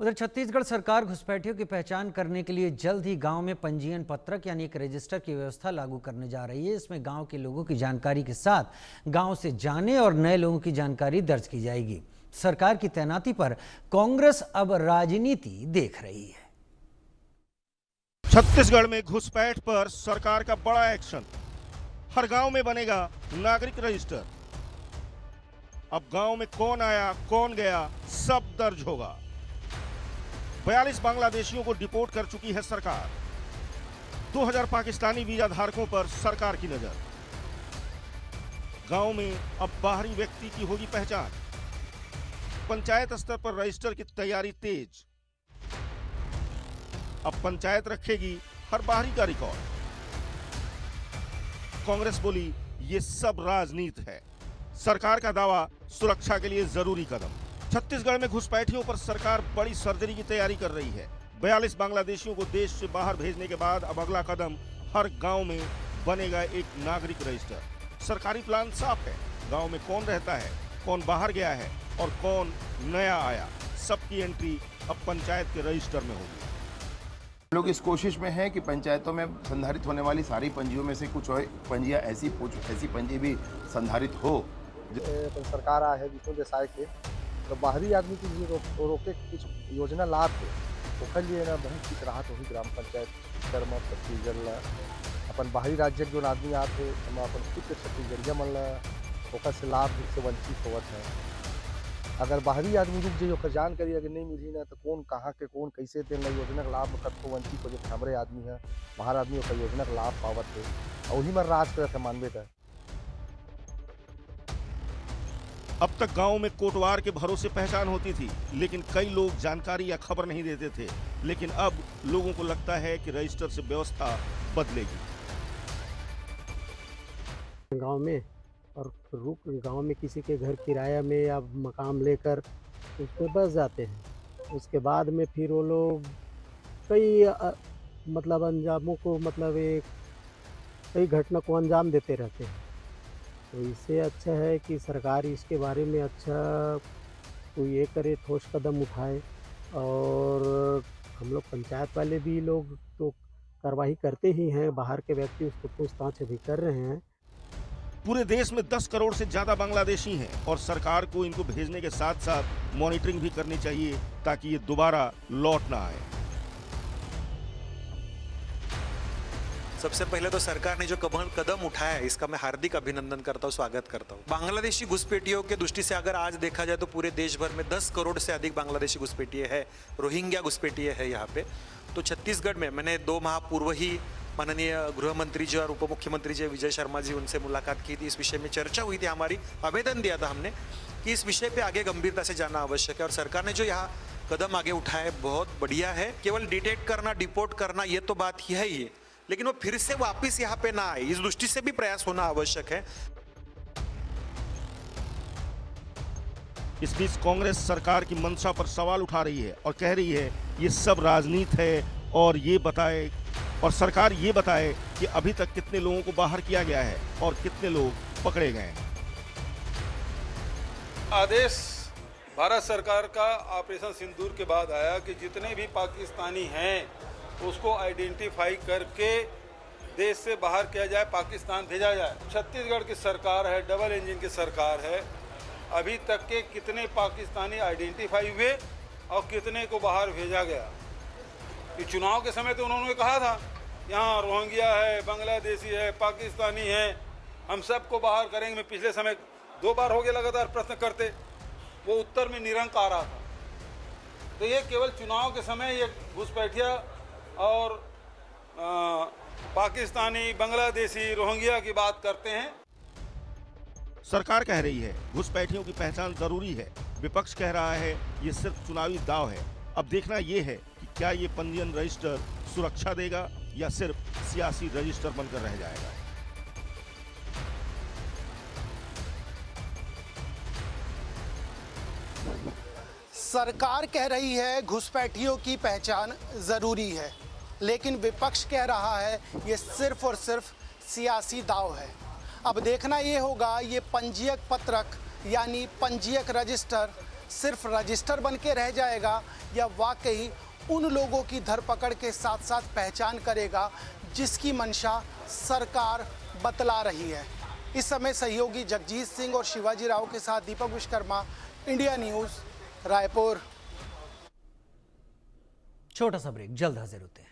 उधर छत्तीसगढ़ सरकार घुसपैठियों की पहचान करने के लिए जल्द ही गांव में पंजीयन पत्रक यानी एक रजिस्टर की व्यवस्था लागू करने जा रही है। इसमें गांव के लोगों की जानकारी के साथ गांव से जाने और नए लोगों की जानकारी दर्ज की जाएगी। सरकार की तैनाती पर कांग्रेस अब राजनीति देख रही है। छत्तीसगढ़ में घुसपैठ पर सरकार का बड़ा एक्शन। हर गांव में बनेगा नागरिक रजिस्टर। अब गांव में कौन आया कौन गया सब दर्ज होगा। 42 बांग्लादेशियों को डिपोर्ट कर चुकी है सरकार। 2000 पाकिस्तानी वीजा धारकों पर सरकार की नजर। गांव में अब बाहरी व्यक्ति की होगी पहचान। पंचायत स्तर पर रजिस्टर की तैयारी तेज। अब पंचायत रखेगी हर बाहरी का रिकॉर्ड। कांग्रेस बोली ये सब राजनीति है। सरकार का दावा सुरक्षा के लिए जरूरी कदम। छत्तीसगढ़ में घुसपैठियों पर सरकार बड़ी सर्जरी की तैयारी कर रही है। 42 बांग्लादेशियों को देश से बाहर भेजने के बाद अब अगला कदम हर गांव में बनेगा एक नागरिक रजिस्टर। सरकारी प्लान साफ है। गांव में कौन रहता है, कौन बाहर गया है और कौन नया आया, सबकी एंट्री अब पंचायत के रजिस्टर में होगी। लोग इस कोशिश में हैं कि पंचायतों में संधारित होने वाली सारी पंजियों में से कुछ पंजियां ऐसी पंजी भी संधारित हो। सरकार आ है विष्णु देसाई के तो बाहरी आदमी की रोके कुछ योजना लाभ है ओखर लिए ना बहुत कुछ राहत होगी। ग्राम पंचायत स्तर में छत्तीसगढ़ अपन बाहरी राज्य के जो आदमी आते हम अपन खुद के छत्तीसगढ़िया मन ओकर से लाभ से वंचित होवत है। अगर बाहरी आदमी रुक जाइए ओकर जानकारी अगर नहीं मिली ना तो कौन कहाँ के कौन कैसे देना योजना का लाभ कतको वंचित हो जाए। हमारे आदमी है बाहर आदमी ओकर योजना का लाभ पावत है और वही में राज करते मानवे था। अब तक गांव में कोटवार के भरोसे पहचान होती थी, लेकिन कई लोग जानकारी या खबर नहीं देते थे। लेकिन अब लोगों को लगता है कि रजिस्टर से व्यवस्था बदलेगी। गांव में और रुक गांव में किसी के घर किराया में या मकान लेकर उस पर बस जाते हैं। उसके बाद में फिर वो लोग कई मतलब अंजामों को मतलब एक कई घटना को अंजाम देते रहते हैं। तो इससे अच्छा है कि सरकार इसके बारे में अच्छा कोई ये करे, ठोस कदम उठाए। और हम लोग पंचायत वाले भी लोग तो कार्रवाई करते ही हैं, बाहर के व्यक्ति उसको पूछताछ भी कर रहे हैं। पूरे देश में 10 करोड़ से ज्यादा बांग्लादेशी हैं और सरकार को इनको भेजने के साथ साथ मॉनिटरिंग भी करनी चाहिए ताकि ये दोबारा लौट ना आए। सबसे पहले तो सरकार ने जो कदम उठाया है इसका मैं हार्दिक अभिनंदन करता हूँ, स्वागत करता हूँ। बांग्लादेशी घुसपैठियों के दृष्टि से अगर आज देखा जाए तो पूरे देश भर में 10 करोड़ से अधिक बांग्लादेशी घुसपैठिए है, रोहिंग्या घुसपैठिए है यहाँ पे। तो छत्तीसगढ़ में मैंने 2 माह पूर्व ही माननीय गृह मंत्री जी और उप मुख्यमंत्री जी विजय शर्मा जी उनसे मुलाकात की थी। इस विषय में चर्चा हुई थी हमारी, आवेदन दिया था हमने कि इस विषय पे आगे गंभीरता से जाना आवश्यक है। और सरकार ने जो यहाँ कदम आगे उठाया है बहुत बढ़िया है। केवल डिटेक्ट करना, डिपोर्ट करना ये तो बात ही है ही, लेकिन वो फिर से वापस यहाँ पे ना आए, इस दृष्टि से भी प्रयास होना आवश्यक है। इस बीच कांग्रेस सरकार की मंशा पर सवाल उठा रही है और कह रही है ये सब राजनीति है और सरकार ये बताए कि अभी तक कितने लोगों को बाहर किया गया है और कितने लोग पकड़े गए हैं। आदेश भारत सरकार का ऑपरेशन सिंदूर के बाद आया कि जितने भी पाकिस्तानी हैं उसको आइडेंटिफाई करके देश से बाहर किया जाए, पाकिस्तान भेजा जाए। छत्तीसगढ़ की सरकार है, डबल इंजन की सरकार है। अभी तक के कितने पाकिस्तानी आइडेंटिफाई हुए और कितने को बाहर भेजा गया। कि चुनाव के समय तो उन्होंने कहा था यहाँ रोहिंग्या है, बांग्लादेशी है, पाकिस्तानी है, हम सबको बाहर करेंगे। मैं पिछले समय 2 बार हो गया लगातार प्रश्न करते, वो उत्तर में निरंक आ रहा था। तो ये केवल चुनाव के समय ये घुसपैठिया और पाकिस्तानी, बांग्लादेशी, रोहिंग्या की बात करते हैं। सरकार कह रही है घुसपैठियों की पहचान जरूरी है, विपक्ष कह रहा है ये सिर्फ चुनावी दांव है। अब देखना ये है कि क्या ये पंजीयन रजिस्टर सुरक्षा देगा या सिर्फ सियासी रजिस्टर बनकर रह जाएगा। सरकार कह रही है घुसपैठियों की पहचान जरूरी है, लेकिन विपक्ष कह रहा है ये सिर्फ और सिर्फ सियासी दांव है। अब देखना ये होगा ये पंजीयक पत्रक यानी पंजीयक रजिस्टर सिर्फ रजिस्टर बन के रह जाएगा या वाकई उन लोगों की धरपकड़ के साथ साथ पहचान करेगा जिसकी मंशा सरकार बतला रही है। इस समय सहयोगी जगजीत सिंह और शिवाजी राव के साथ दीपक विश्वकर्मा, इंडिया न्यूज़, रायपुर। छोटा सा ब्रेक, जल्द हाजिर होते हैं।